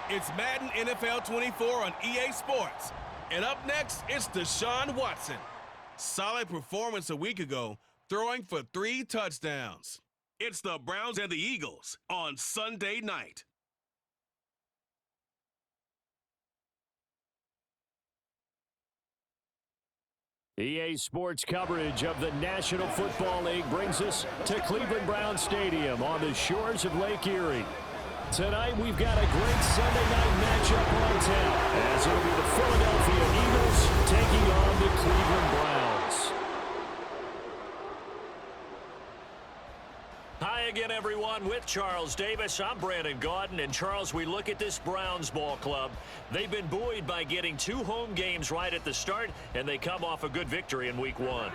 It's Madden NFL 24 on EA Sports. And up next, it's Deshaun Watson. Solid performance a week ago, throwing for 3 touchdowns. It's the Browns and the Eagles on Sunday night. EA Sports coverage of the National Football League brings us to Cleveland Browns Stadium on the shores of Lake Erie. Tonight, we've got a great Sunday night matchup on tap, as it'll be the Philadelphia Eagles taking on the Cleveland Browns. Hi again, everyone. With Charles Davis, I'm Brandon Gaudin. And Charles, we look at this Browns ball club. They've been buoyed by getting 2 home games right at the start, and they come off a good victory in Week 1.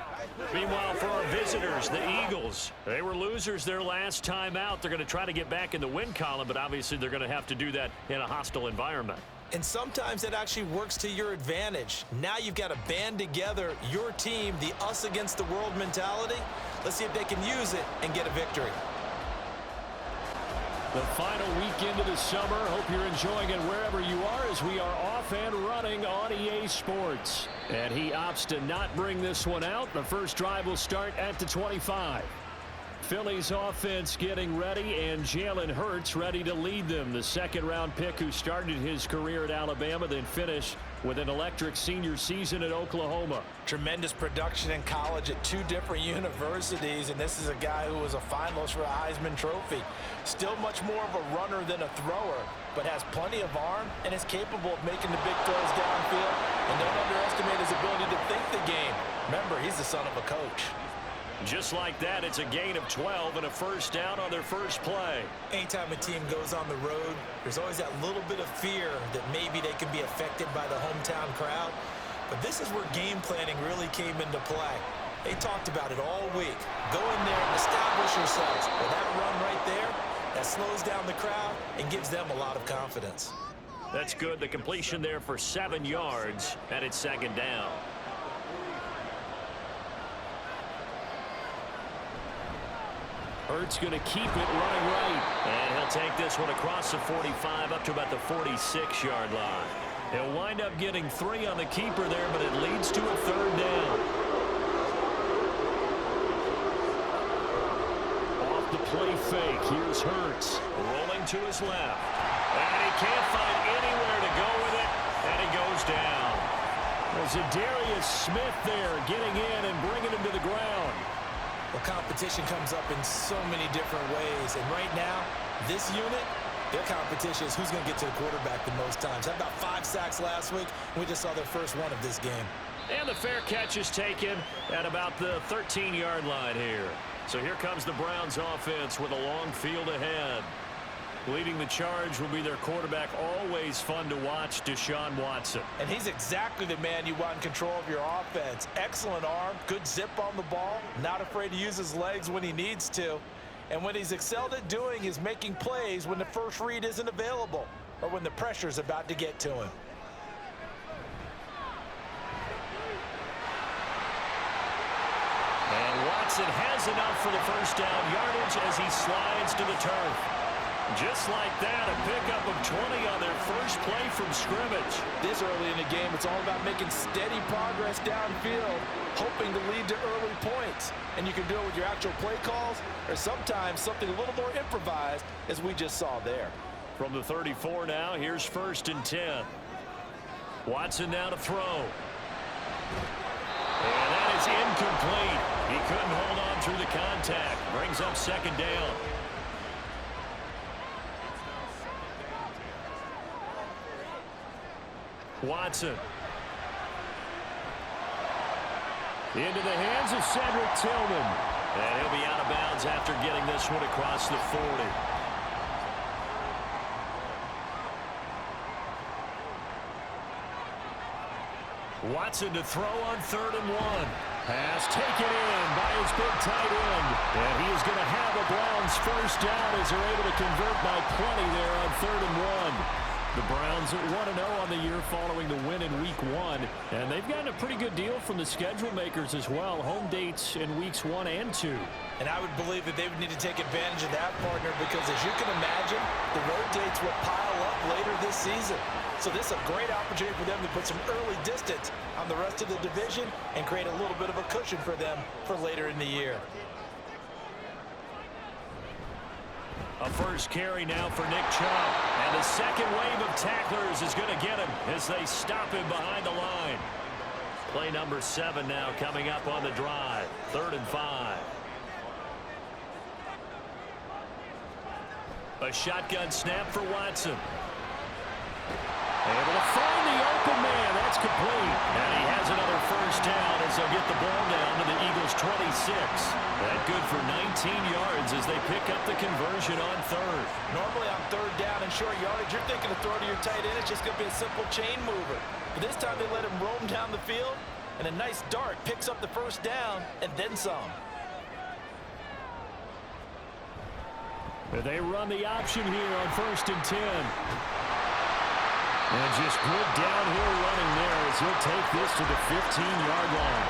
Meanwhile, for our visitors, the Eagles, they were losers their last time out. They're going to try to get back in the win column, but obviously they're going to have to do that in a hostile environment. And sometimes that actually works to your advantage. Now you've got to band together your team, the us against the world mentality. Let's see if they can use it and get a victory. The final weekend of the summer. Hope you're enjoying it wherever you are, as we are off and running on EA Sports. And he opts to not bring this one out. The first drive will start at the 25. Philly's offense getting ready, and Jalen Hurts ready to lead them. The second-round pick who started his career at Alabama, then finished with an electric senior season at Oklahoma. Tremendous production in college at 2 different universities, and this is a guy who was a finalist for a Heisman Trophy. Still much more of a runner than a thrower, but has plenty of arm and is capable of making the big throws downfield. And don't underestimate his ability to think the game. Remember, he's the son of a coach. Just like that, it's a gain of 12 and a first down on their first play. Anytime a team goes on the road, there's always that little bit of fear that maybe they can be affected by the hometown crowd. But this is where game planning really came into play. They talked about it all week. Go in there and establish yourselves. Well, that run right there, that slows down the crowd and gives them a lot of confidence. That's good. The completion there for 7 yards, and it's second down. Hurts going to keep it running right. And he'll take this one across the 45 up to about the 46-yard line. He'll wind up getting 3 on the keeper there, but it leads to a third down. Off the play fake, here's Hurts. Rolling to his left. And he can't find anywhere to go with it, and he goes down. There's a Darius Smith there getting in and bringing him to the ground. Well, competition comes up in so many different ways. And right now, this unit, their competition is who's going to get to the quarterback the most times. Had about 5 sacks last week. We just saw their first one of this game. And the fair catch is taken at about the 13-yard line here. So here comes the Browns offense with a long field ahead. Leading the charge will be their quarterback, always fun to watch, Deshaun Watson. And he's exactly the man you want in control of your offense. Excellent arm, good zip on the ball, not afraid to use his legs when he needs to. And what he's excelled at doing is making plays when the first read isn't available or when the pressure's about to get to him. And Watson has enough for the first down yardage as he slides to the turf. Just like that, a pickup of 20 on their first play from scrimmage. This early in the game, it's all about making steady progress downfield, hoping to lead to early points. And you can do it with your actual play calls or sometimes something a little more improvised, as we just saw there. From the 34 now, here's 1st and 10. Watson now to throw. And that is incomplete. He couldn't hold on through the contact. Brings up second down. Watson. Into the hands of Cedric Tillman. And he'll be out of bounds after getting this one across the 40. Watson to throw on 3rd and 1. Pass taken in by his big tight end. And he is going to have a Browns first down as they're able to convert by plenty there on 3rd and 1. The Browns 1-0 on the year following the win in Week 1. And they've gotten a pretty good deal from the schedule makers as well. Home dates in Weeks 1 and 2. And I would believe that they would need to take advantage of that, partner, because as you can imagine, the road dates will pile up later this season. So this is a great opportunity for them to put some early distance on the rest of the division and create a little bit of a cushion for them for later in the year. A first carry now for Nick Chubb. And the second wave of tacklers is going to get him as they stop him behind the line. Play number 7 now coming up on the drive. 3rd and 5. A shotgun snap for Watson. Able to find the open man. That's complete. And he has another first down as they'll get the ball down to the Eagles' 26. That good for 19 yards as they pick up the conversion on 3rd. Normally on 3rd down and short yardage, you're thinking to throw to your tight end. It's just going to be a simple chain mover. But this time they let him roam down the field, and a nice dart picks up the first down and then some. They run the option here on 1st and 10. And just good downhill running there as he'll take this to the 15-yard line.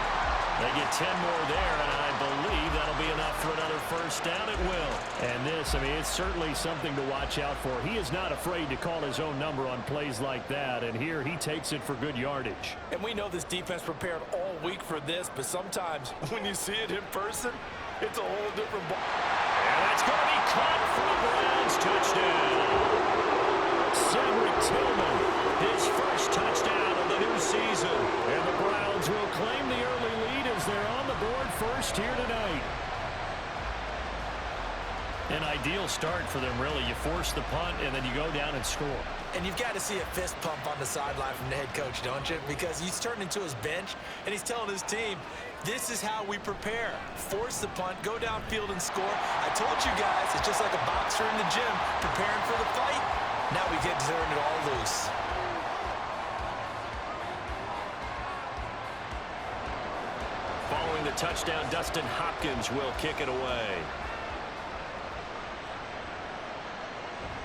They get 10 more there, and I believe that'll be enough for another first down. It will. And this, I mean, it's certainly something to watch out for. He is not afraid to call his own number on plays like that, and here he takes it for good yardage. And we know this defense prepared all week for this, but sometimes when you see it in person, it's a whole different ball. And that's going to be caught for the Browns. Touchdown. Cedric Tillman, his first touchdown of the new season. And the Browns will claim the early lead as they're on the board first here tonight. An ideal start for them, really. You force the punt, and then you go down and score. And you've got to see a fist pump on the sideline from the head coach, don't you? Because he's turned into his bench, and he's telling his team, this is how we prepare. Force the punt, go downfield and score. I told you guys, it's just like a boxer in the gym preparing for the fight. Now we get to turn it all loose. Following the touchdown, Dustin Hopkins will kick it away.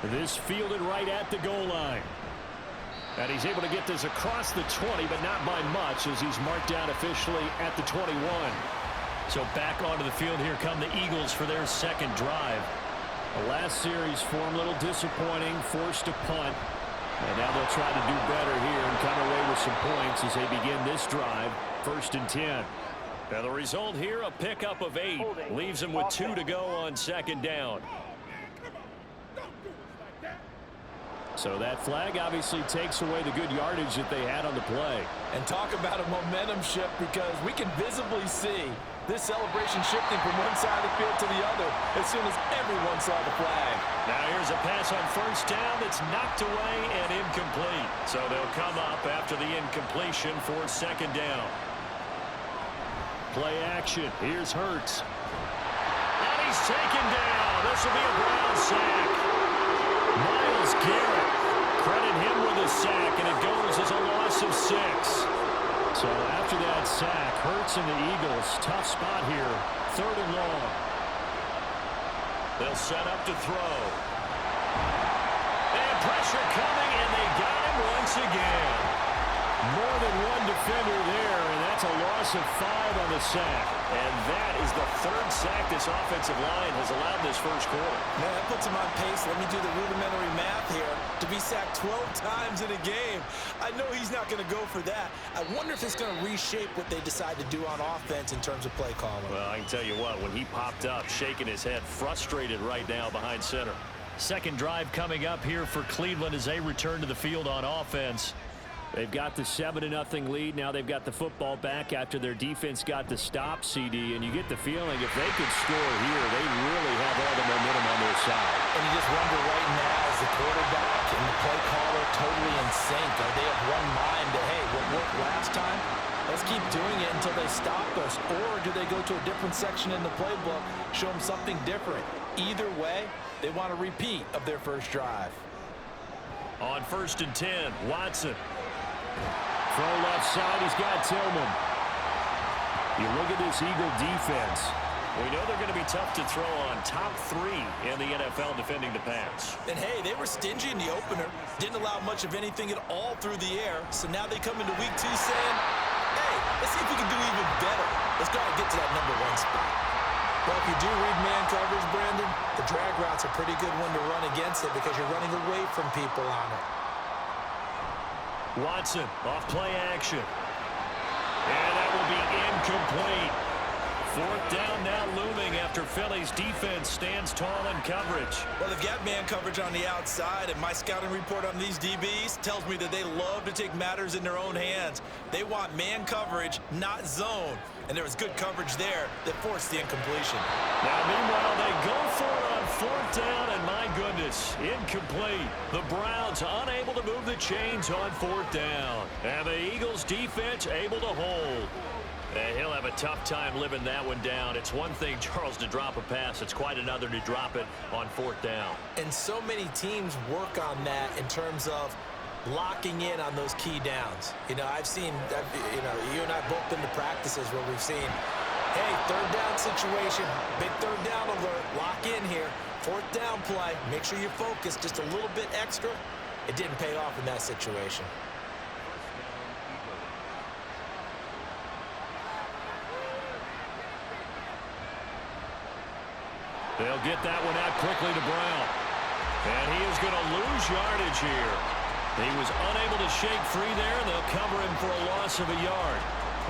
This fielded right at the goal line. And he's able to get this across the 20, but not by much as he's marked down officially at the 21. So back onto the field here come the Eagles for their second drive. The last series form a little disappointing, forced to punt. And now they'll try to do better here and come away with some points as they begin this drive. 1st and 10. Now the result here, a pickup of 8. Leaves them with 2 to go on 2nd down. So that flag obviously takes away the good yardage that they had on the play. And talk about a momentum shift, because we can visibly see this celebration shifting from one side of the field to the other as soon as everyone saw the flag. Now here's a pass on 1st down that's knocked away and incomplete. So they'll come up after the incompletion for 2nd down. Play action. Here's Hurts. And he's taken down. This will be a Brown sack. Myles Garrett, credit him with a sack, and it goes as a loss of 6. So after that sack, Hurts and the Eagles, tough spot here, 3rd and long. They'll set up to throw. And pressure coming, and they got him once again. More than one defender there, and that's a loss of 5 on the sack. And that is the 3rd sack this offensive line has allowed this first quarter. Man, that puts him on pace. Let me do the rudimentary math here. To be sacked 12 times in a game, I know he's not going to go for that. I wonder if it's going to reshape what they decide to do on offense in terms of play calling. Well, I can tell you what, when he popped up, shaking his head, frustrated right now behind center. Second drive coming up here for Cleveland as they return to the field on offense. They've got the 7-0 lead. Now they've got the football back after their defense got the stop, CD. And you get the feeling if they could score here, they really have all the momentum on their side. And you just wonder right now, is the quarterback and the play caller totally in sync? Are they of one mind to, hey, what worked last time? Let's keep doing it until they stop us. Or do they go to a different section in the playbook, show them something different? Either way, they want a repeat of their first drive. On 1st and 10, Watson. Throw left side, he's got Tillman. You look at this Eagle defense. We know they're going to be tough to throw on. Top 3 in the NFL defending the pass. And, hey, they were stingy in the opener. Didn't allow much of anything at all through the air. So now they come into week 2 saying, hey, let's see if we can do even better. Let's go and get to that number 1 spot. Well, if you do read man coverage, Brandon, the drag route's a pretty good one to run against it because you're running away from people on it. Watson off play action. And that will be incomplete. 4th down now looming after Philly's defense stands tall in coverage. Well, they've got man coverage on the outside, and my scouting report on these DBs tells me that they love to take matters in their own hands. They want man coverage, not zone. And there was good coverage there that forced the incompletion. Now, meanwhile, they go for it on 4th down, and my goodness, incomplete. The Browns unable to move the chains on 4th down. And the Eagles' defense able to hold. And he'll have a tough time living that one down. It's one thing, Charles, to drop a pass. It's quite another to drop it on 4th down. And so many teams work on that in terms of locking in on those key downs. I've seen, you and I both been to practices where we've seen, hey, 3rd down situation, big 3rd down alert, lock in here, 4th down play, make sure you focus just a little bit extra. It didn't pay off in that situation. They'll get that one out quickly to Brown. And he is going to lose yardage here. He was unable to shake free there, and they'll cover him for a loss of a yard.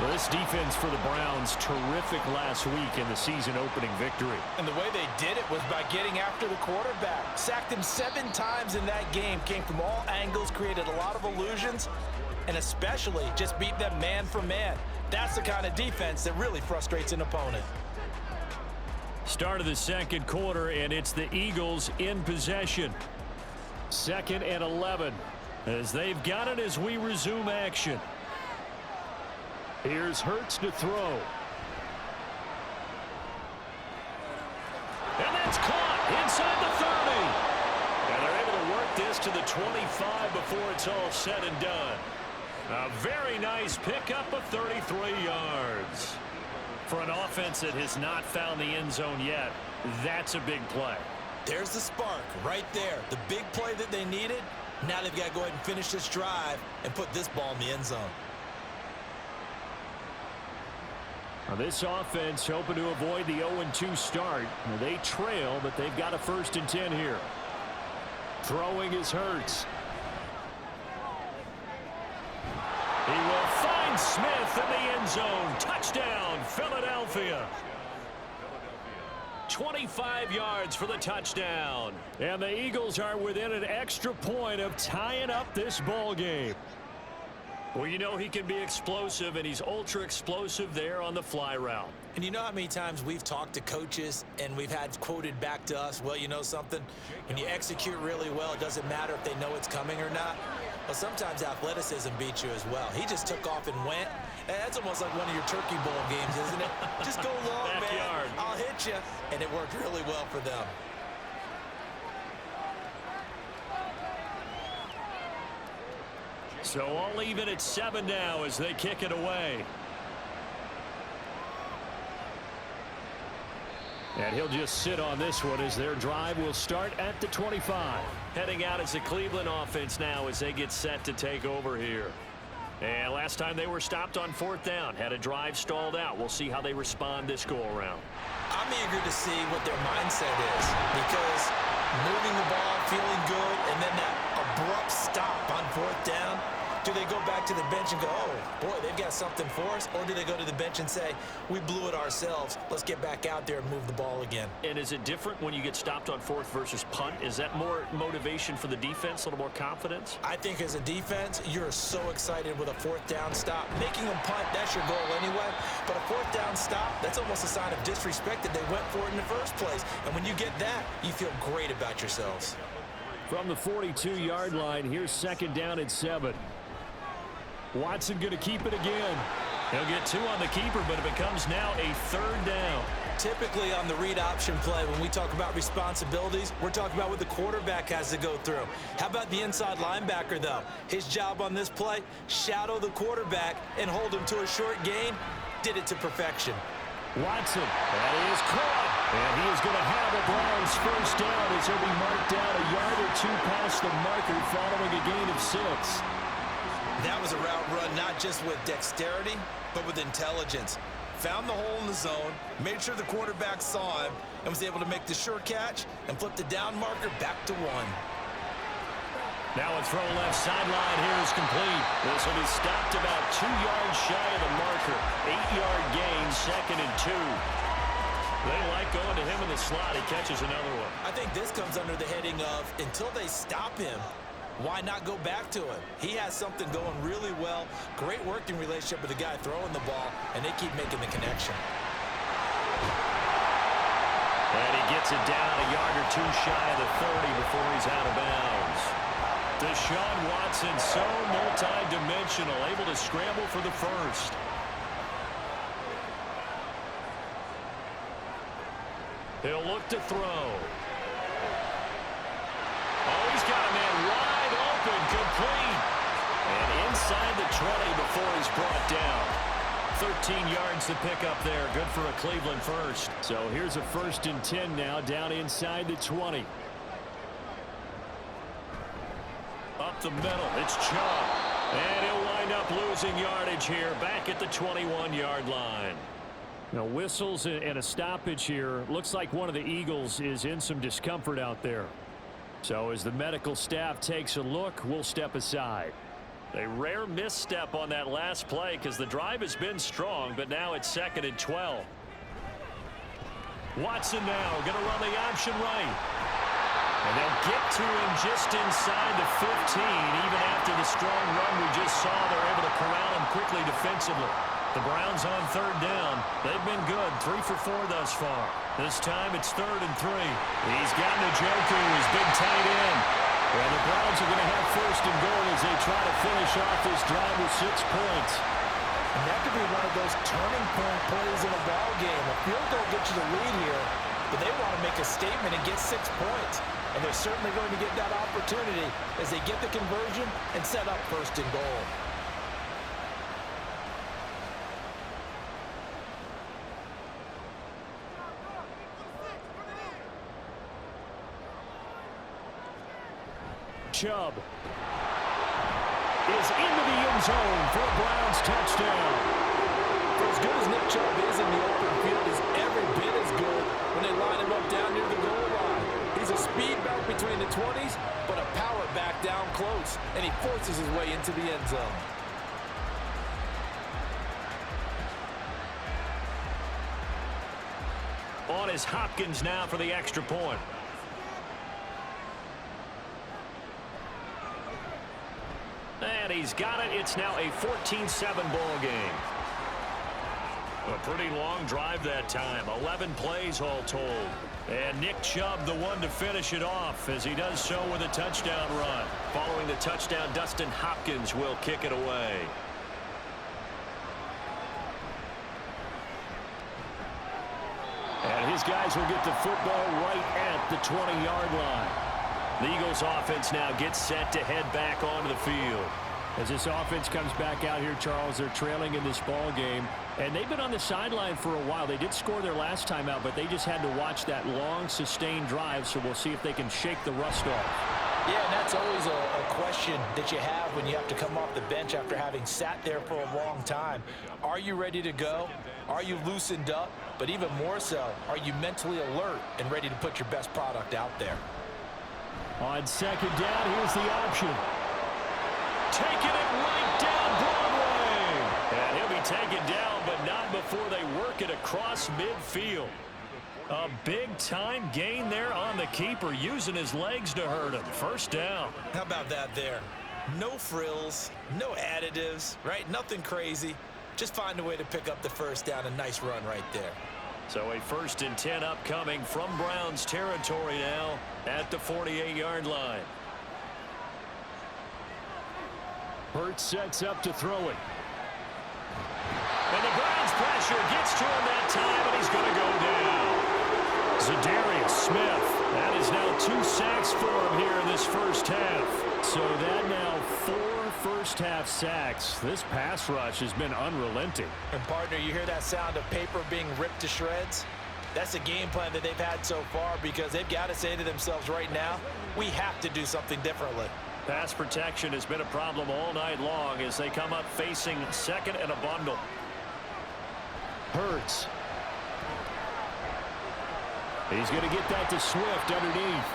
Well, this defense for the Browns, terrific last week in the season-opening victory. And the way they did it was by getting after the quarterback. Sacked him 7 times in that game. Came from all angles, created a lot of illusions, and especially just beat them man for man. That's the kind of defense that really frustrates an opponent. Start of the 2nd quarter, and it's the Eagles in possession. 2nd and 11 as they've got it as we resume action. Here's Hurts to throw. And that's caught inside the 30. And they're able to work this to the 25 before it's all said and done. A very nice pickup of 33 yards. For an offense that has not found the end zone yet, that's a big play. There's the spark right there. The big play that they needed. Now they've got to go ahead and finish this drive and put this ball in the end zone. Now this offense hoping to avoid the 0-2 start. Now they trail, but they've got a 1st and 10 here. Throwing is Hurts. He will find Smith in the end zone. Touchdown, Philadelphia. 25 yards for the touchdown. And the Eagles are within an extra point of tying up this ball game. Well, you know he can be explosive, and he's ultra explosive there on the fly route. And you know how many times we've talked to coaches and we've had quoted back to us, well, you know something? When you execute really well, it doesn't matter if they know it's coming or not. Well, sometimes athleticism beats you as well. He just took off and went. And that's almost like one of your Turkey Bowl games, isn't it? Just go long, man. I'll hit you. And it worked really well for them. So all even at 7 now as they kick it away. And he'll just sit on this one as their drive will start at the 25. Heading out as the Cleveland offense now as they get set to take over here. And last time they were stopped on 4th down, had a drive stalled out. We'll see how they respond this go-around. I'm eager to see what their mindset is, because moving the ball, feeling good, and then that abrupt stop on 4th down, do they go back to the bench and go, oh, boy, they've got something for us? Or do they go to the bench and say, we blew it ourselves, let's get back out there and move the ball again? And is it different when you get stopped on 4th versus punt? Is that more motivation for the defense, a little more confidence? I think as a defense, you're so excited with a 4th down stop. Making them punt, that's your goal anyway. But a 4th down stop, that's almost a sign of disrespect that they went for it in the first place. And when you get that, you feel great about yourselves. From the 42-yard line, here's 2nd down and 7. Watson going to keep it again. He'll get 2 on the keeper, but it becomes now a 3rd down. Typically on the read option play, when we talk about responsibilities, we're talking about what the quarterback has to go through. How about the inside linebacker, though? His job on this play, shadow the quarterback and hold him to a short gain. Did it to perfection. Watson, that is caught. And he is going to have a Browns first down as he'll be marked down a yard or two past the marker following a gain of 6. That was a route run not just with dexterity, but with intelligence. Found the hole in the zone, made sure the quarterback saw him, and was able to make the sure catch and flip the down marker back to 1. Now a throw left sideline here is complete. This will be stopped about 2 yards shy of the marker. 8-yard gain, 2nd and 2. They like going to him in the slot. He catches another one. I think this comes under the heading of until they stop him, why not go back to him? He has something going really well. Great working relationship with the guy throwing the ball, and they keep making the connection. And he gets it down a yard or two shy of the 30 before he's out of bounds. Deshaun Watson, so multi-dimensional, able to scramble for the first. He'll look to throw. Oh, he's got a man wide open, complete. And inside the 20 before he's brought down. 13 yards to pick up there. Good for a Cleveland first. So here's a 1st and 10 now, down inside the 20. Up the middle, it's Chubb. And he'll wind up losing yardage here, back at the 21-yard line. Now, whistles and a stoppage here. Looks like one of the Eagles is in some discomfort out there. So as the medical staff takes a look, we'll step aside. A rare misstep on that last play because the drive has been strong, but now it's 2nd and 12. Watson now going to run the option right. And they'll get to him just inside the 15. Even after the strong run we just saw, they're able to corral him quickly defensively. The Browns on 3rd down. They've been good, 3 for 4 thus far. This time it's 3rd and 3. He's got Njoku, his big tight end. Well, the Browns are going to have 1st and goal as they try to finish off this drive with 6 points. And that could be one of those turning point plays in a ball game. A field goal gets you the lead here, but they want to make a statement and get 6 points. And they're certainly going to get that opportunity as they get the conversion and set up 1st and goal. Chubb is into the end zone for a Browns touchdown. For as good as Nick Chubb is in the open field, he's every bit as good when they line him up down near the goal line. He's a speed back between the 20s, but a power back down close, and he forces his way into the end zone. On is Hopkins now for the extra point. And he's got it. It's now a 14-7 ball game. A pretty long drive that time. 11 plays all told. And Nick Chubb, the one to finish it off, as he does so with a touchdown run. Following the touchdown, Dustin Hopkins will kick it away. And his guys will get the football right at the 20-yard line. The Eagles offense now gets set to head back onto the field. As this offense comes back out here, Charles, they're trailing in this ball game. And they've been on the sideline for a while. They did score their last time out, but they just had to watch that long, sustained drive. So we'll see if they can shake the rust off. Yeah, and that's always a question that you have when you have to come off the bench after having sat there for a long time. Are you ready to go? Are you loosened up? But even more so, are you mentally alert and ready to put your best product out there? On 2nd down, here's the option. Taking it right down Broadway. And he'll be taken down, but not before they work it across midfield. A big-time gain there on the keeper, using his legs to hurt him. 1st down. How about that there? No frills, no additives, right? Nothing crazy. Just find a way to pick up the 1st down. A nice run right there. So a 1st and 10 upcoming from Browns territory now at the 48-yard line. Hurts sets up to throw it. And the Browns pressure gets to him that time, and he's going to go down. Zadarius Smith That is now 2 sacks for him here in this first half. So that now 4 first-half sacks. This pass rush has been unrelenting. And, partner, you hear that sound of paper being ripped to shreds? That's a game plan that they've had so far because they've got to say to themselves right now, we have to do something differently. Pass protection has been a problem all night long as they come up facing second and a bundle. Hurts. He's going to get that to Swift underneath.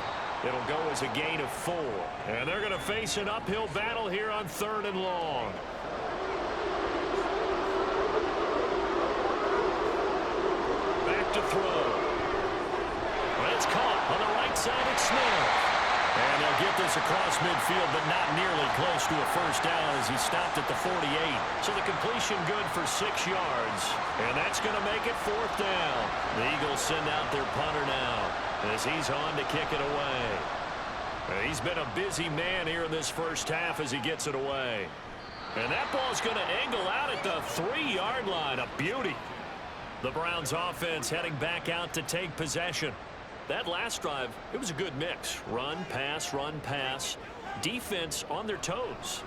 It'll go as a gain of 4. And they're going to face an uphill battle here on 3rd and long. Back to throw. Well, it's caught on the right side. It's Smith. And they'll get this across midfield, but not nearly close to a first down as he stopped at the 48. So the completion good for 6 yards. And that's going to make it 4th down. The Eagles send out their punter now as he's on to kick it away. He's been a busy man here in this first half as he gets it away. And that ball's going to angle out at the 3-yard line. A beauty. The Browns offense heading back out to take possession. That last drive, it was a good mix. Run, pass, defense on their toes.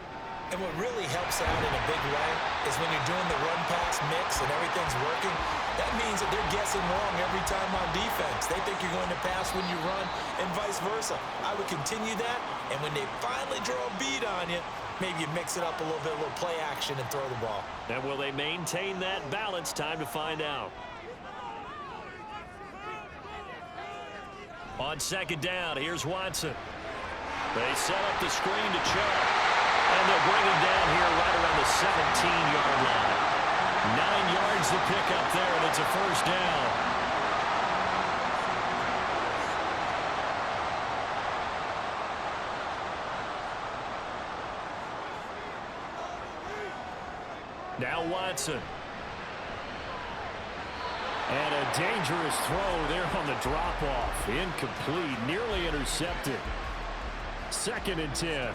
And what really helps out in a big way is when you're doing the run-pass mix and everything's working, that means that they're guessing wrong every time on defense. They think you're going to pass when you run and vice versa. I would continue that, and when they finally draw a bead on you, maybe you mix it up a little bit, a little play action and throw the ball. And will they maintain that balance? Time to find out. On 2nd down, here's Watson. They set up the screen to Chubb. And they'll bring him down here right around the 17-yard line. 9 yards to pick up there, and it's a first down. Now Watson. And a dangerous throw there on the drop-off. Incomplete, nearly intercepted. 2nd and 10.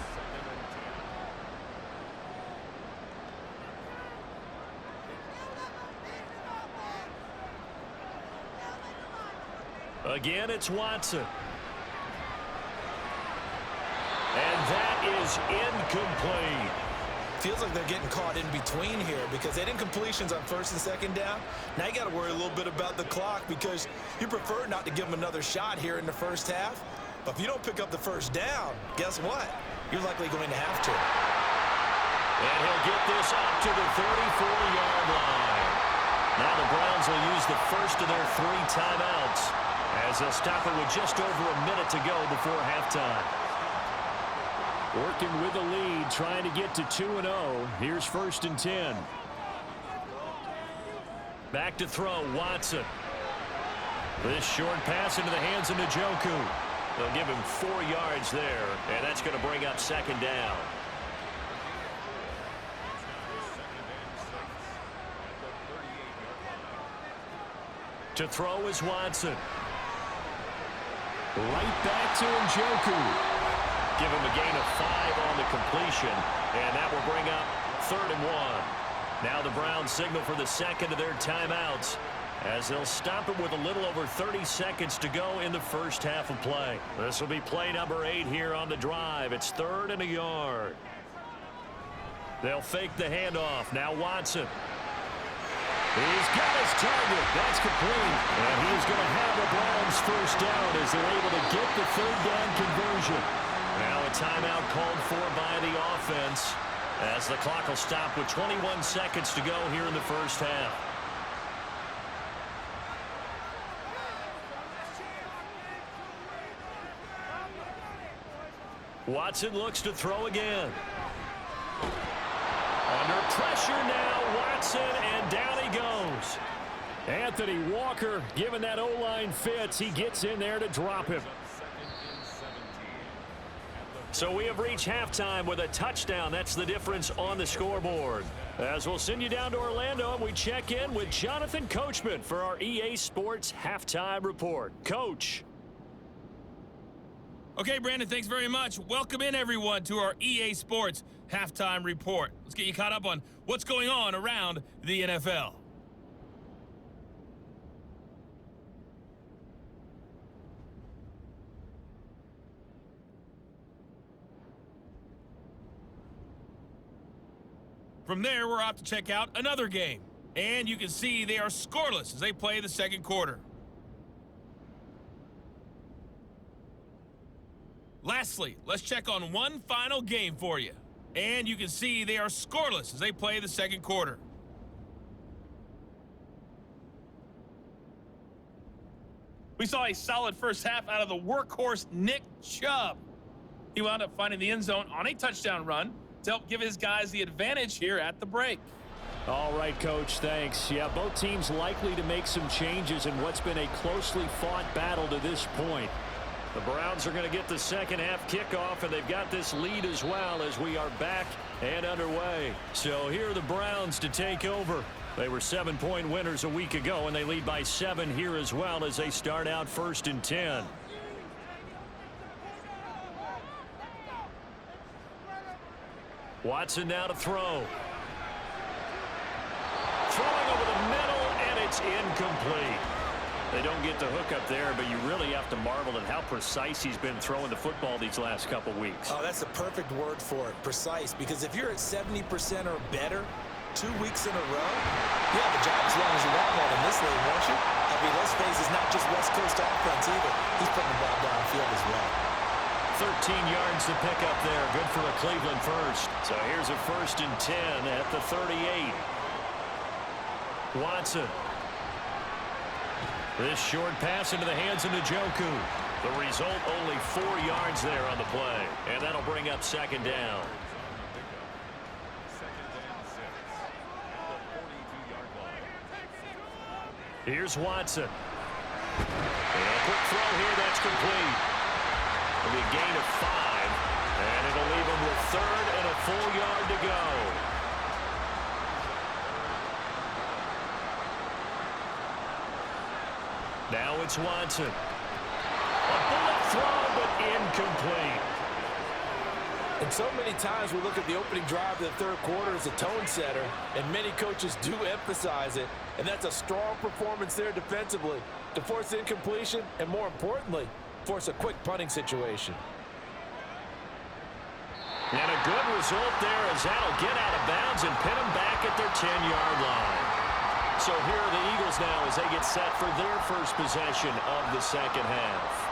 Again, it's Watson. And that is incomplete. Feels like they're getting caught in between here because they didn't completions on 1st and 2nd down. Now you got to worry a little bit about the clock because you prefer not to give them another shot here in the first half. But if you don't pick up the first down, guess what? You're likely going to have to. And he'll get this up to the 34-yard line. Now the Browns will use the first of their 3 timeouts as they'll stop it with just over a minute to go before halftime. Working with a lead, trying to get to 2-0. Here's 1st and 10. Back to throw, Watson. This short pass into the hands of Njoku. They'll give him 4 yards there, and that's going to bring up 2nd down. To throw is Watson. Right back to Njoku. Give him a gain of 5 on the completion, and that will bring up 3rd and 1. Now the Browns signal for the 2nd of their timeouts as they'll stop it with a little over 30 seconds to go in the first half of play. This will be play number 8 here on the drive. It's 3rd and a yard. They'll fake the handoff. Now Watson. He's got his target. That's complete. And he's going to have the Browns first down as they're able to get the 3rd down conversion. Now a timeout called for by the offense as the clock will stop with 21 seconds to go here in the first half. Watson looks to throw again. Under pressure now, Watson, and down he goes. Anthony Walker, given that O-line fits, he gets in there to drop him. So we have reached halftime with a touchdown. That's the difference on the scoreboard. As we'll send you down to Orlando, and we check in with Jonathan Coachman for our EA Sports Halftime Report. Coach. Okay, Brandon, thanks very much. Welcome in, everyone, to our EA Sports Halftime Report. Let's get you caught up on what's going on around the NFL. From there, we're off to check out another game. And you can see they are scoreless as they play the second quarter. Lastly, let's check on one final game for you. And you can see they are scoreless as they play the second quarter. We saw a solid first half out of the workhorse Nick Chubb. He wound up finding the end zone on a touchdown run to help give his guys the advantage here at the break. All right, Coach, thanks. Yeah, both teams likely to make some changes in what's been a closely fought battle to this point. The Browns are going to get the second half kickoff, and they've got this lead as well as we are back and underway. So here are the Browns to take over. They were 7-point winners a week ago, and they lead by 7 here as well as they start out 1st and 10. Watson now to throw. Throwing over the middle, and it's incomplete. They don't get the hook up there, but you really have to marvel at how precise he's been throwing the football these last couple weeks. Oh, that's the perfect word for it, precise, because if you're at 70% or better 2 weeks in a row, you have a job as long as you want one in this league, won't you? I mean, let's face it, it's not just West Coast offense either. He's putting the ball downfield as well. 13 yards to pick up there. Good for a Cleveland first. So here's a 1st and 10 at the 38. Watson. This short pass into the hands of Njoku. The result, only 4 yards there on the play. And that'll bring up 2nd down. Here's Watson. And a quick throw here, that's complete. It'll be a gain of 5. And it'll leave him with 3rd and a full yard to go. Now it's Watson. A bullet throw, but incomplete. And so many times we look at the opening drive of the third quarter as a tone setter, and many coaches do emphasize it, and that's a strong performance there defensively to force incompletion and, more importantly, force a quick punting situation. And a good result there as that'll get out of bounds and pin them back at their 10-yard line. So here are the Eagles now as they get set for their first possession of the second half.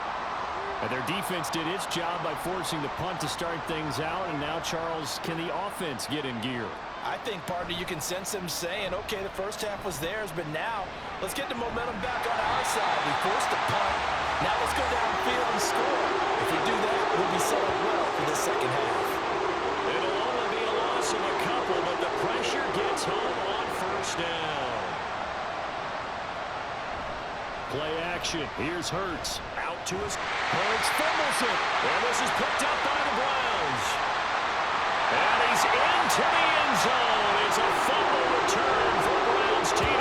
And their defense did its job by forcing the punt to start things out. And now, Charles, can the offense get in gear? I think, partner, you can sense them saying, okay, the first half was theirs, but now let's get the momentum back on our side. We forced the punt. Now let's go downfield and score. If we do that, we'll be set up well for the second half. It'll only be a loss of a couple, but the pressure gets home on 1st down. Play action. Here's Hurts. Out to his... Hurts fumbles it. And this is picked up by the Browns. And he's into the end zone. It's a fumble return for Browns TD.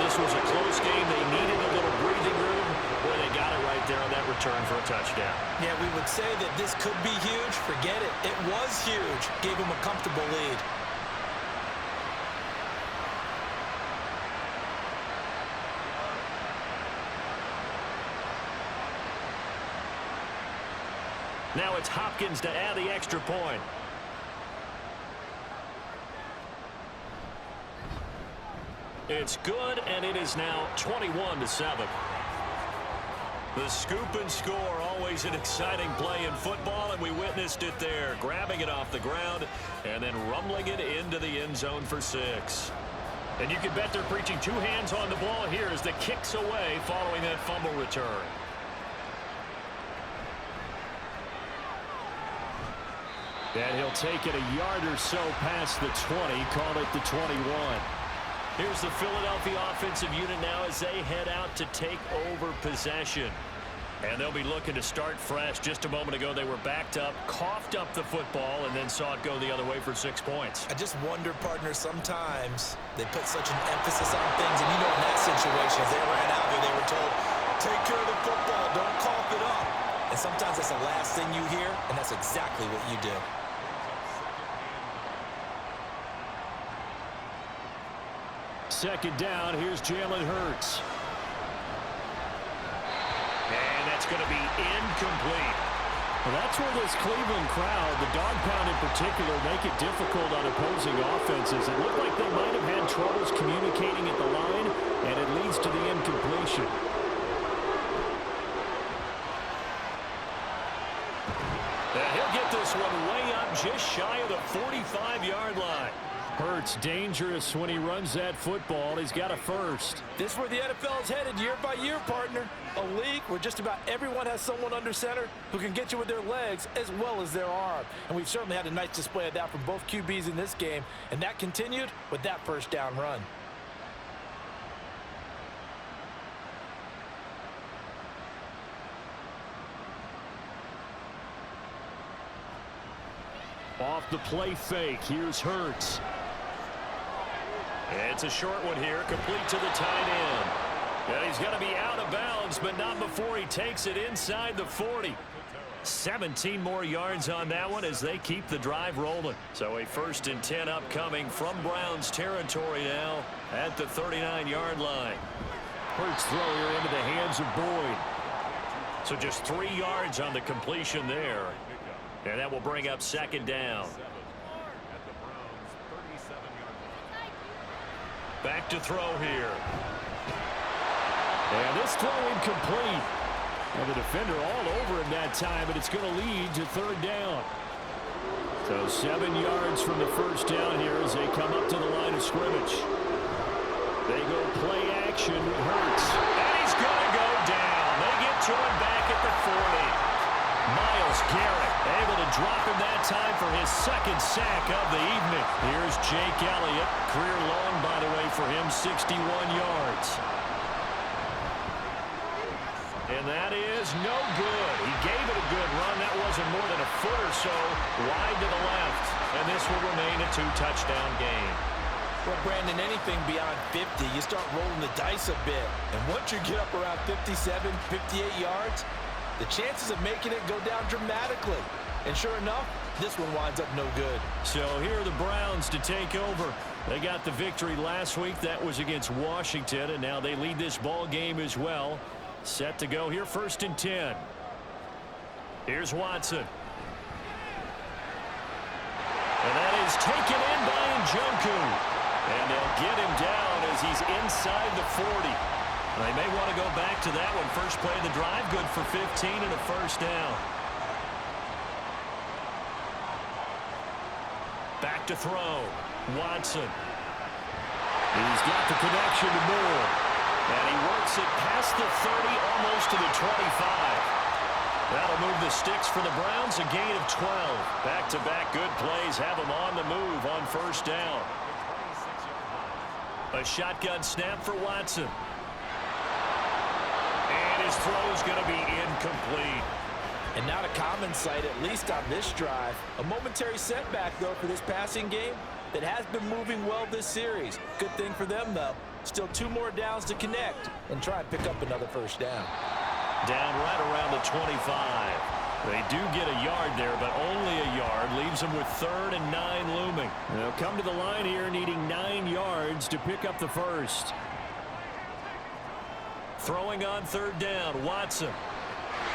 This was a close game. They needed a little breathing room. Boy, they got it right there on that return for a touchdown. Yeah, we would say that this could be huge. Forget it. It was huge. Gave him a comfortable lead. Now it's Hopkins to add the extra point. It's good, and it is now 21-7. The scoop and score, always an exciting play in football, and we witnessed it there, grabbing it off the ground and then rumbling it into the end zone for 6. And you can bet they're preaching 2 hands on the ball here as the kick's away following that fumble return. And he'll take it a yard or so past the 20, call it the 21. Here's the Philadelphia offensive unit now as they head out to take over possession. And they'll be looking to start fresh. Just a moment ago, they were backed up, coughed up the football, and then saw it go the other way for 6 points. I just wonder, partner, sometimes they put such an emphasis on things. And you know, in that situation, as they ran out there, they were told, take care of the football, don't cough it up. And sometimes that's the last thing you hear, and that's exactly what you do. Second down, here's Jalen Hurts. And that's going to be incomplete. Well, that's where this Cleveland crowd, the dog pound in particular, make it difficult on opposing offenses. It looked like they might have had troubles communicating at the line, and it leads to the incompletion. And he'll get this one way up just shy of the 45-yard line. Hurts dangerous when he runs that football. He's got a first. This is where the NFL is headed year by year, partner. A league where just about everyone has someone under center who can get you with their legs as well as their arm. And we've certainly had a nice display of that from both QBs in this game. And that continued with that first down run. Off the play fake, here's Hurts. It's a short one here, complete to the tight end. And he's going to be out of bounds, but not before he takes it inside the 40. 17 more yards on that one as they keep the drive rolling. So a 1st and 10 upcoming from Browns territory now at the 39-yard line. Hurts throw here into the hands of Boyd. So just 3 yards on the completion there. And that will bring up 2nd down. Back to throw here. And this throw incomplete. And the defender all over him that time, but it's going to lead to 3rd down. So 7 yards from the first down here as they come up to the line of scrimmage. They go play action with Hurts. And he's going to go down. They get to him back at the 40. Myles Garrett able to drop him that time for his 2nd sack of the evening. Here's Jake Elliott. Career long, by the way, for him, 61 yards. And that is no good. He gave it a good run. That wasn't more than a foot or so wide to the left. And this will remain a 2-touchdown game. Well, Brandon, anything beyond 50, you start rolling the dice a bit. And once you get up around 57, 58 yards, the chances of making it go down dramatically. And sure enough, this one winds up no good. So here are the Browns to take over. They got the victory last week. That was against Washington, and now they lead this ball game as well. Set to go here, 1st and 10. Here's Watson. And that is taken in by Njoku. And they'll get him down as he's inside the 40. They may want to go back to that one. First play of the drive, good for 15 and a 1st down. Back to throw. Watson. He's got the connection to Moore. And he works it past the 30, almost to the 25. That'll move the sticks for the Browns, a gain of 12. Back-to-back good plays have them on the move on 1st down. A shotgun snap for Watson. His throw is going to be incomplete. And not a common sight, at least on this drive. A momentary setback, though, for this passing game that has been moving well this series. Good thing for them, though. Still 2 more downs to connect and try and pick up another 1st down. Down right around the 25. They do get a yard there, but only a yard. Leaves them with 3rd and 9 looming. They'll come to the line here needing 9 yards to pick up the 1st. Throwing on 3rd down, Watson.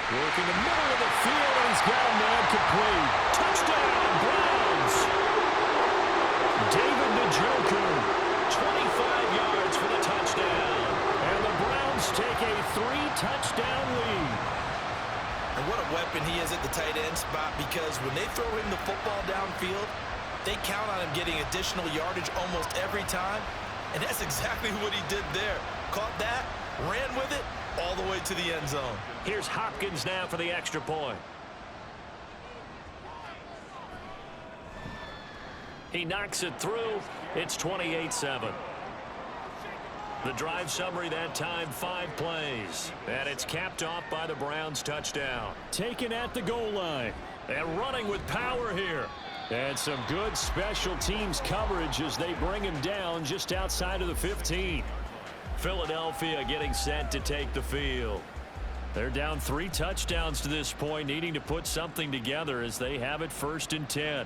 Working the middle of the field, and he's got him man complete. Touchdown, Browns! David Njoku, 25 yards for the touchdown. And the Browns take a 3-touchdown lead. And what a weapon he is at the tight end spot, because when they throw him the football downfield, they count on him getting additional yardage almost every time. And that's exactly what he did there. Caught that, ran with it all the way to the end zone. Here's Hopkins now for the extra point. He knocks it through. It's 28-7. The drive summary that time, 5 plays. And it's capped off by the Browns touchdown. Taken at the goal line. And running with power here. And some good special teams coverage as they bring him down just outside of the 15. Philadelphia getting set to take the field. They're down 3 touchdowns to this point, needing to put something together as they have it 1st and 10.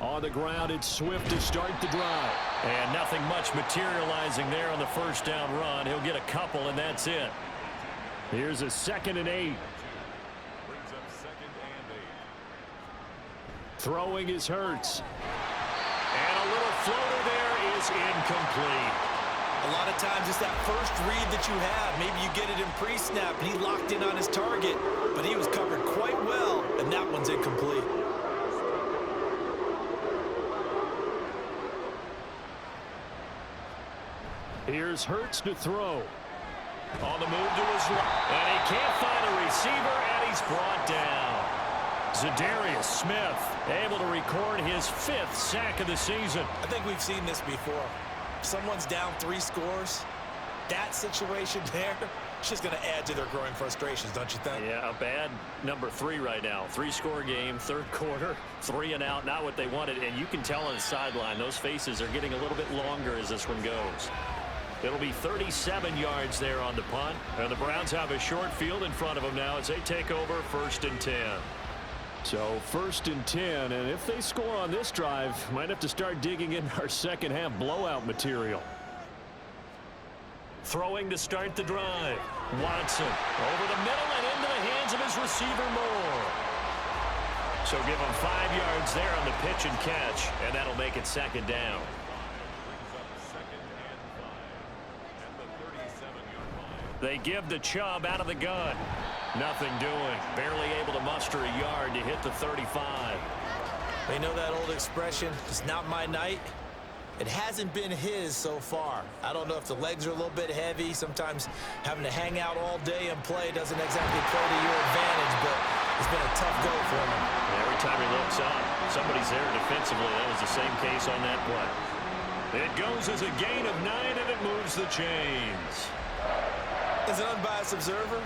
On the ground, it's Swift to start the drive. And nothing much materializing there on the 1st down run. He'll get a couple, and that's it. Here's a 2nd and 8. Throwing is Hurts. And a little floater there is incomplete. A lot of times it's that first read that you have. Maybe you get it in pre-snap, and he locked in on his target, but he was covered quite well, and that one's incomplete. Here's Hurts to throw. On the move to his left. And he can't find a receiver, and he's brought down. Za'Darius Smith able to record his 5th sack of the season. I think we've seen this before. Someone's down 3 scores. That situation there, it's just going to add to their growing frustrations, don't you think? Yeah, a bad number 3 right now. 3-score game, 3rd quarter, 3 and out, not what they wanted. And you can tell on the sideline, those faces are getting a little bit longer as this one goes. It'll be 37 yards there on the punt. And the Browns have a short field in front of them now as they take over 1st and 10. So 1st and 10, and if they score on this drive, might have to start digging in our second half blowout material. Throwing to start the drive. Watson over the middle and into the hands of his receiver Moore. So give him 5 yards there on the pitch and catch, and that'll make it 2nd down. They give to Chubb out of the gun. Nothing doing. Barely able to muster a yard to hit the 35. They know that old expression, it's not my night. It hasn't been his so far. I don't know if the legs are a little bit heavy. Sometimes having to hang out all day and play doesn't exactly play to your advantage, but it's been a tough go for him. Every time he looks up, somebody's there defensively. That was the same case on that play. It goes as a gain of 9, and it moves the chains. As an unbiased observer,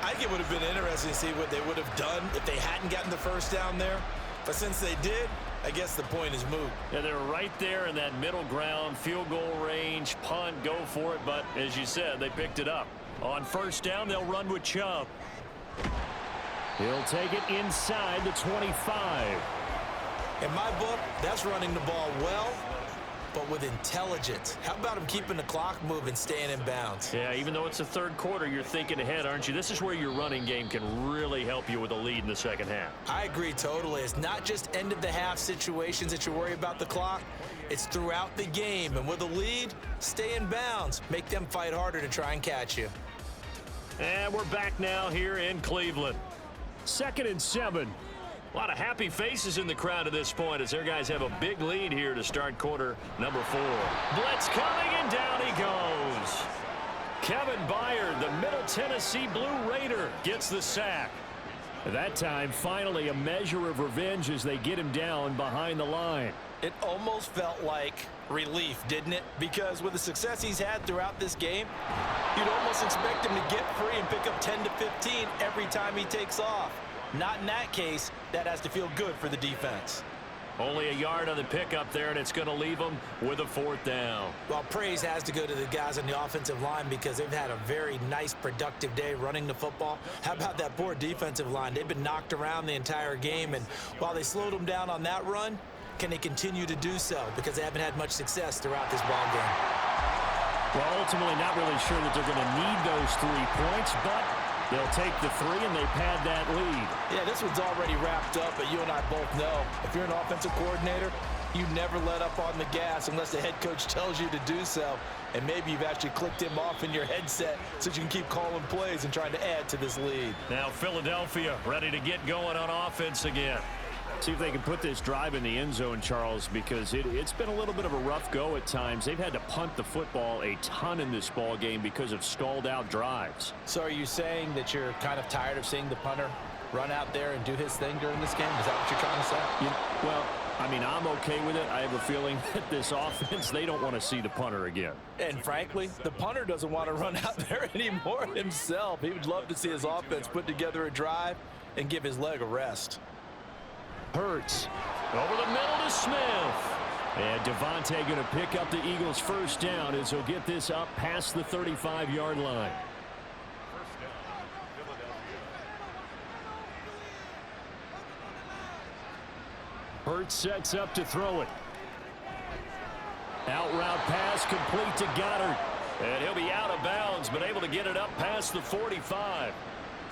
I think it would have been interesting to see what they would have done if they hadn't gotten the 1st down there. But since they did, I guess the point is moot. Yeah, they're right there in that middle ground, field goal range, punt, go for it. But as you said, they picked it up. On 1st down, they'll run with Chubb. He'll take it inside the 25. In my book, that's running the ball well, but with intelligence. How about him keeping the clock moving, staying in bounds? Yeah, even though it's the 3rd quarter, you're thinking ahead, aren't you? This is where your running game can really help you with a lead in the 2nd half. I agree totally. It's not just end-of-the-half situations that you worry about the clock. It's throughout the game. And with a lead, stay in bounds. Make them fight harder to try and catch you. And we're back now here in Cleveland. 2nd and 7. A lot of happy faces in the crowd at this point as their guys have a big lead here to start quarter number 4. Blitz coming, and down he goes. Kevin Byard, the Middle Tennessee Blue Raider, gets the sack. At that time, finally a measure of revenge as they get him down behind the line. It almost felt like relief, didn't it? Because with the success he's had throughout this game, you'd almost expect him to get free and pick up 10 to 15 every time he takes off. Not in that case. That has to feel good for the defense. Only a yard on the pickup there, and it's going to leave them with a 4th down. Well, praise has to go to the guys on the offensive line because they've had a very nice, productive day running the football. How about that poor defensive line? They've been knocked around the entire game, and while they slowed them down on that run, can they continue to do so? Because they haven't had much success throughout this ball game. Well, ultimately not really sure that they're going to need those 3 points, but they'll take the 3 and they pad that lead. Yeah, this one's already wrapped up, but you and I both know if you're an offensive coordinator, you never let up on the gas unless the head coach tells you to do so. And maybe you've actually clicked him off in your headset so you can keep calling plays and trying to add to this lead. Now Philadelphia ready to get going on offense again. See if they can put this drive in the end zone, Charles, because it's been a little bit of a rough go at times. They've had to punt the football a ton in this ball game because of stalled out drives. So are you saying that you're kind of tired of seeing the punter run out there and do his thing during this game? Is that what you're trying to say? Well, I mean, I'm okay with it. I have a feeling that this offense, they don't want to see the punter again. And frankly, the punter doesn't want to run out there anymore himself. He would love to see his offense put together a drive and give his leg a rest. Hurts over the middle to Smith. And Devontae going to pick up the Eagles' 1st down as he'll get this up past the 35-yard line. Hurts sets up to throw it. Out route pass complete to Goddard. And he'll be out of bounds, but able to get it up past the 45.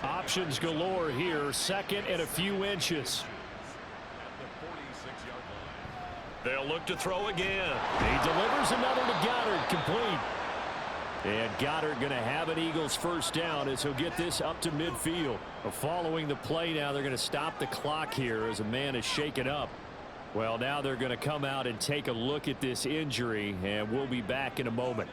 Options galore here. 2nd and a few inches. They'll look to throw again. He delivers another to Goddard, complete. And Goddard going to have an Eagles first down as he'll get this up to midfield. Following the play now, they're going to stop the clock here as a man is shaken up. Well, now they're going to come out and take a look at this injury, and we'll be back in a moment.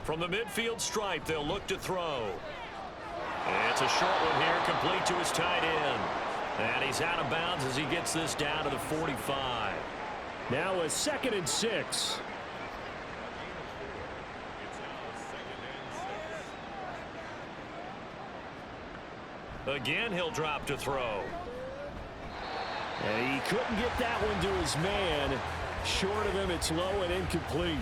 From the midfield stripe, they'll look to throw. It's a short one here, complete to his tight end. And he's out of bounds as he gets this down to the 45. Now a 2nd and 6. Again, he'll drop to throw. And he couldn't get that one to his man. Short of him, it's low and incomplete.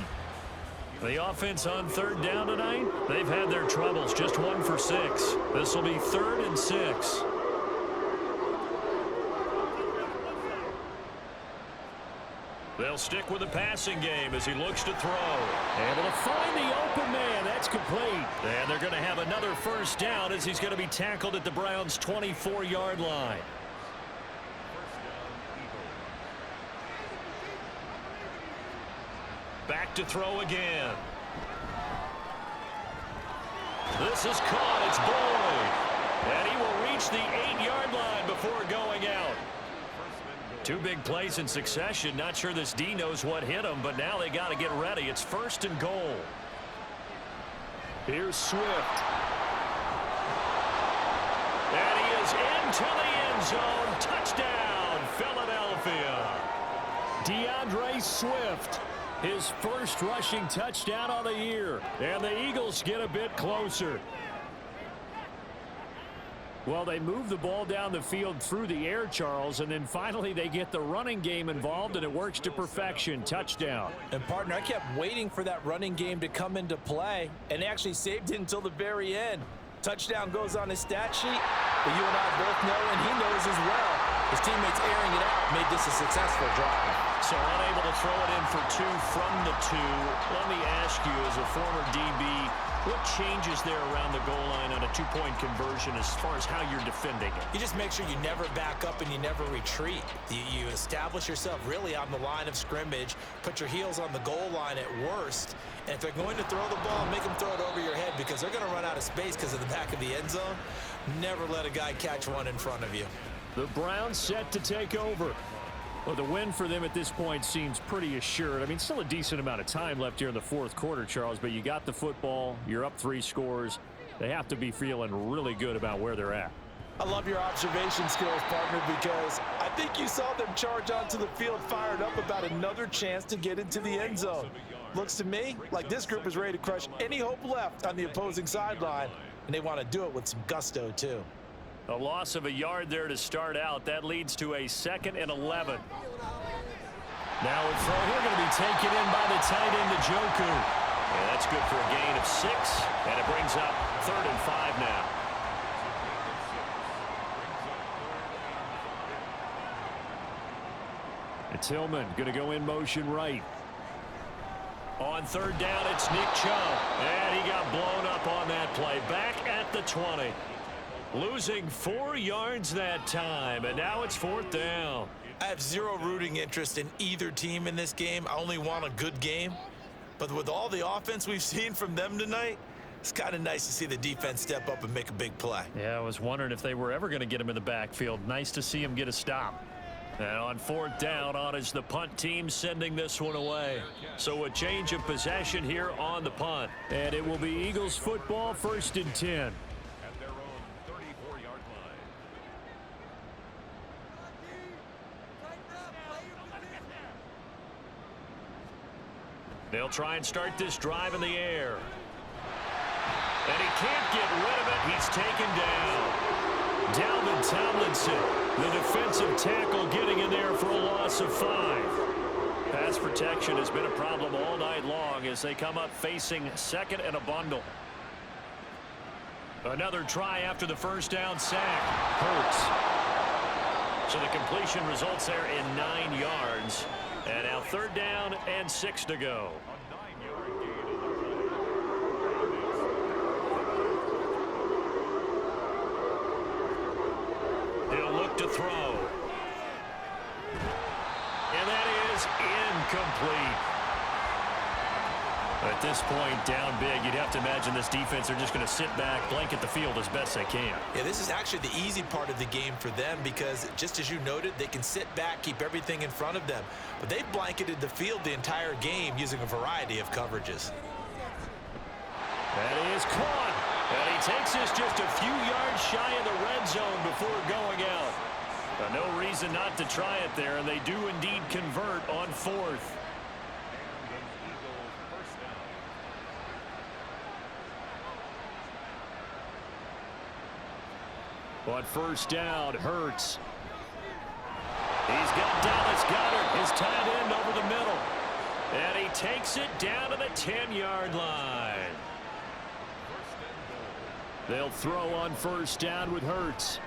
The offense on 3rd down tonight, they've had their troubles. Just 1 for 6. This will be 3rd and 6. They'll stick with the passing game as he looks to throw. Able to find the open man. That's complete. And they're going to have another first down as he's going to be tackled at the Browns' 24-yard line. Back to throw again. This is caught. It's Boyd. And he will reach the 8-yard line before going out. 2 big plays in succession. Not sure this D knows what hit him, but now they got to get ready. It's 1st and goal. Here's Swift. And he is into the end zone. Touchdown, Philadelphia. DeAndre Swift. His first rushing touchdown of the year. And the Eagles get a bit closer. Well, they move the ball down the field through the air, Charles, and then finally they get the running game involved, and it works to perfection. Touchdown. And, partner, I kept waiting for that running game to come into play, and actually saved it until the very end. Touchdown goes on his stat sheet, but you and I both know, and he knows as well, his teammates airing it out made this a successful drive. So unable to throw it in for 2 from the 2. Let me ask you, as a former DB, what changes there around the goal line on a 2-point conversion as far as how you're defending it? You just make sure you never back up and you never retreat. You establish yourself really on the line of scrimmage, put your heels on the goal line at worst, and if they're going to throw the ball, make them throw it over your head because they're going to run out of space because of the back of the end zone. Never let a guy catch one in front of you. The Browns set to take over. Well, the win for them at this point seems pretty assured. I mean, still a decent amount of time left here in the 4th quarter, Charles, but you got the football. You're up 3 scores. They have to be feeling really good about where they're at. I love your observation skills, partner, because I think you saw them charge onto the field fired up about another chance to get into the end zone. Looks to me like this group is ready to crush any hope left on the opposing sideline, and they want to do it with some gusto, too. A loss of a yard there to start out. That leads to a 2nd and 11. Now a throw here going to be taken in by the tight end, Njoku. And that's good for a gain of 6. And it brings up 3rd and 5 now. And Tillman going to go in motion right. On 3rd down, it's Nick Chubb. And he got blown up on that play. Back at the 20. Losing 4 yards that time, and now it's 4th down. I have zero rooting interest in either team in this game. I only want a good game. But with all the offense we've seen from them tonight, it's kind of nice to see the defense step up and make a big play. Yeah, I was wondering if they were ever going to get him in the backfield. Nice to see him get a stop. And on 4th down, on is the punt team sending this one away. So a change of possession here on the punt. And it will be Eagles football, 1st and 10. They'll try and start this drive in the air. And he can't get rid of it. He's taken down. Dalvin Tomlinson, the defensive tackle, getting in there for a loss of 5. Pass protection has been a problem all night long as they come up facing 2nd and a bundle. Another try after the first down sack. Hurts. So the completion results there in 9 yards. And now 3rd down and 6 to go. He'll look to throw. incomplete. At this point, down big, you'd have to imagine this defense are just going to sit back, blanket the field as best they can. Yeah, this is actually the easy part of the game for them because, just as you noted, they can sit back, keep everything in front of them. But they've blanketed the field the entire game using a variety of coverages. That is caught. And he takes this just a few yards shy of the red zone before going out. But no reason not to try it there, and they do indeed convert on fourth. On first down, Hurts. He's got Dallas Goedert, his tight end, over the middle. And he takes it down to the 10-yard line. They'll throw on first down with Hurts.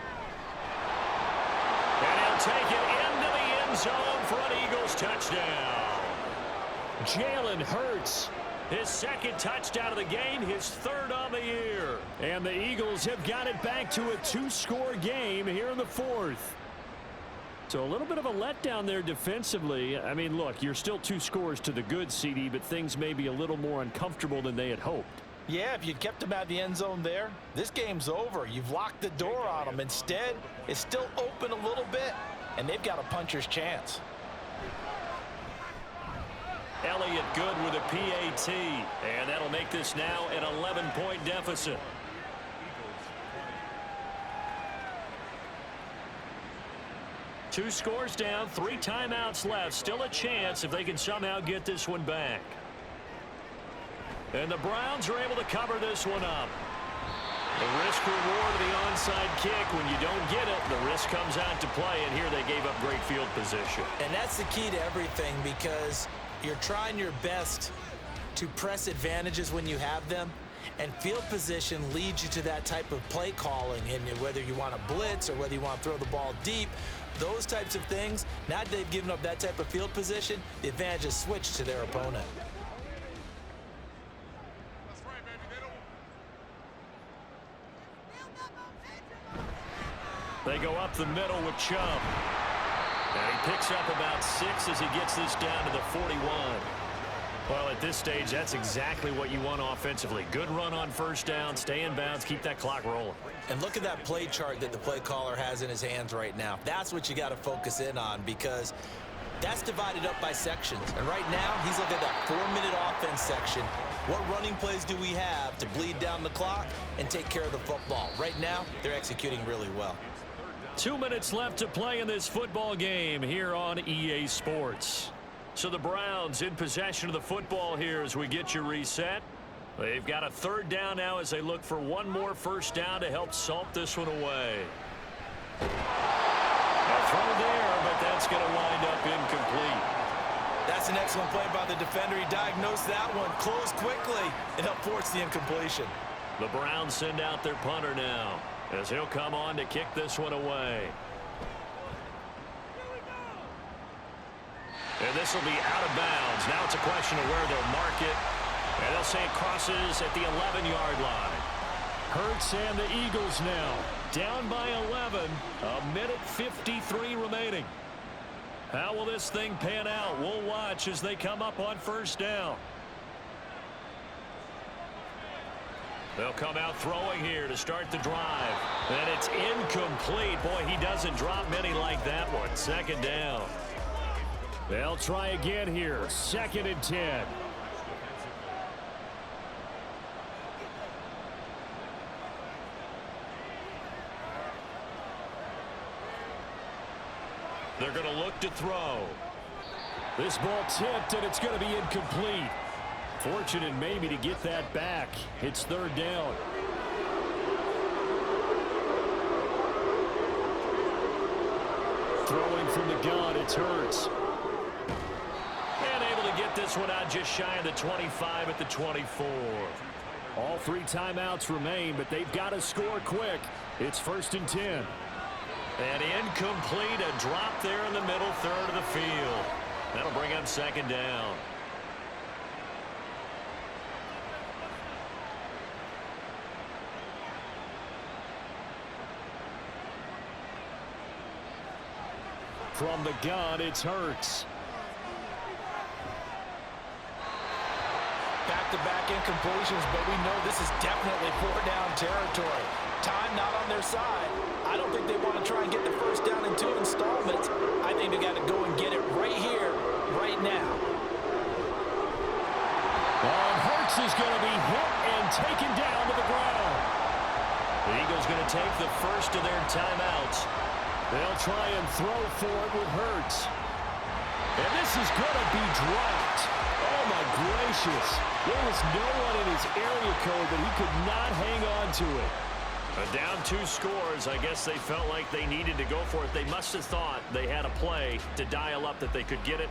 And he'll take it into the end zone for an Eagles touchdown. Jalen Hurts, his second touchdown of the game, his third on the year. And the Eagles have got it back to a two-score game here in the fourth. So a little bit of a letdown there defensively. I mean, look, you're still 2 scores to the good, CD, but things may be a little more uncomfortable than they had hoped. Yeah, if you'd kept them out of the end zone there, this game's over. You've locked the door on them. Instead, it's still open a little bit, and they've got a puncher's chance. Elliott good with a PAT, and that'll make this now an 11-point deficit. Two scores down, 3 timeouts left. Still a chance if they can somehow get this one back. And the Browns are able to cover this one up. The risk-reward of the onside kick, when you don't get it, the risk comes out to play, and here they gave up great field position. And that's the key to everything because you're trying your best to press advantages when you have them, and field position leads you to that type of play calling. And whether you want to blitz or whether you want to throw the ball deep, those types of things, now that they've given up that type of field position, the advantage is switched to their opponent. They go up the middle with Chubb. And he picks up about 6 as he gets this down to the 41. Well, at this stage, that's exactly what you want offensively. Good run on first down, stay in bounds, keep that clock rolling. And look at that play chart that the play caller has in his hands right now. That's what you got to focus in on because that's divided up by sections. And right now, he's looking at that 4-minute offense section. What running plays do we have to bleed down the clock and take care of the football? Right now, they're executing really well. 2 minutes left to play in this football game here on EA Sports. So the Browns in possession of the football here as we get you reset. They've got a third down now as they look for one more first down to help salt this one away. A throw there, but that's going to wind up incomplete. That's an excellent play by the defender. He diagnosed that one, closed quickly, and helped force the incompletion. The Browns send out their punter now as he'll come on to kick this one away. And this will be out of bounds. Now it's a question of where they'll mark it. And they'll say it crosses at the 11-yard line. Hurts and the Eagles now down by 11. A minute 53 remaining. How will this thing pan out? We'll watch as they come up on first down. They'll come out throwing here to start the drive. And it's incomplete. Boy, he doesn't drop many like that one. Second down. They'll try again here. 2nd and 10. They're going to look to throw. This ball tipped, and it's going to be incomplete. Fortunate maybe to get that back. It's 3rd down. Throwing from the gun, it's Hurts. And able to get this one out just shy of the 25 at the 24. All 3 timeouts remain, but they've got to score quick. It's 1st and 10. And incomplete, a drop there in the middle third of the field. That'll bring up 2nd down. From the gun, it's Hurts. incompletions, but we know this is definitely 4-down territory. Time not on their side. I don't think they want to try and get the first down in 2 installments. I think they got to go and get it right here, right now. And Hurts is going to be hit and taken down to the ground. The Eagles going to take the first of their timeouts. They'll try and throw for it with Hurts. And this is going to be dropped. Oh, my gracious. There was no one in his area code, but he could not hang on to it. Down 2 scores. I guess they felt like they needed to go for it. They must have thought they had a play to dial up that they could get it.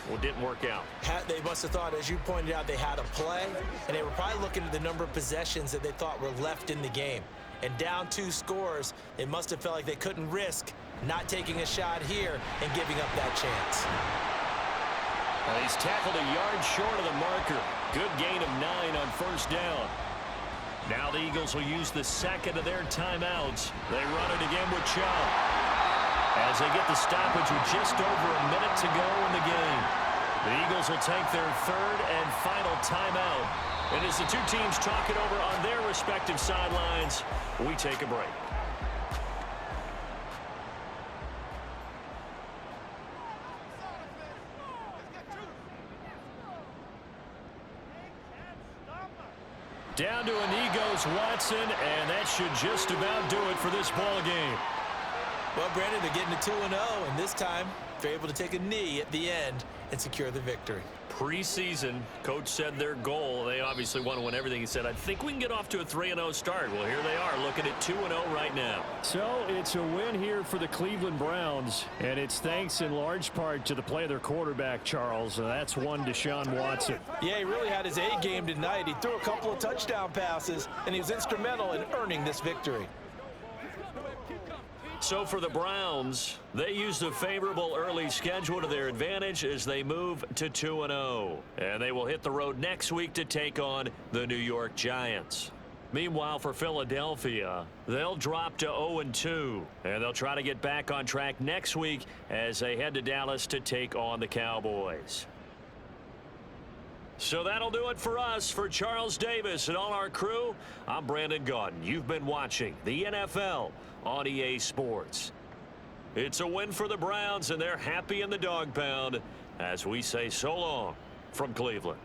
Well, didn't work out. They must have thought, as you pointed out, they had a play, and they were probably looking at the number of possessions that they thought were left in the game. And down 2 scores, they must have felt like they couldn't risk not taking a shot here and giving up that chance. He's tackled a yard short of the marker. Good gain of 9 on first down. Now the Eagles will use the second of their timeouts. They run it again with Chubb. As they get the stoppage with just over a minute to go in the game. The Eagles will take their third and final timeout. And as the 2 teams talk it over on their respective sidelines, we take a break. Down to a knee goes Watson, and that should just about do it for this ball game. Well, Brandon, they're getting to 2-0, and this time they're able to take a knee at the end and secure the victory. Preseason, coach said their goal, they obviously want to win everything. He said, I think we can get off to a 3-0 start. Well, here they are looking at 2-0 right now. So it's a win here for the Cleveland Browns, and it's thanks in large part to the play of their quarterback, Charles. And that's one Deshaun Watson. Yeah, he really had his A game tonight. He threw a couple of touchdown passes, and he was instrumental in earning this victory. So for the Browns, they used a favorable early schedule to their advantage as they move to 2-0. And they will hit the road next week to take on the New York Giants. Meanwhile, for Philadelphia, they'll drop to 0-2. And they'll try to get back on track next week as they head to Dallas to take on the Cowboys. So that'll do it for us. For Charles Davis and all our crew, I'm Brandon Gaudin. You've been watching the NFL on EA Sports. It's a win for the Browns, and they're happy in the dog pound as we say so long from Cleveland.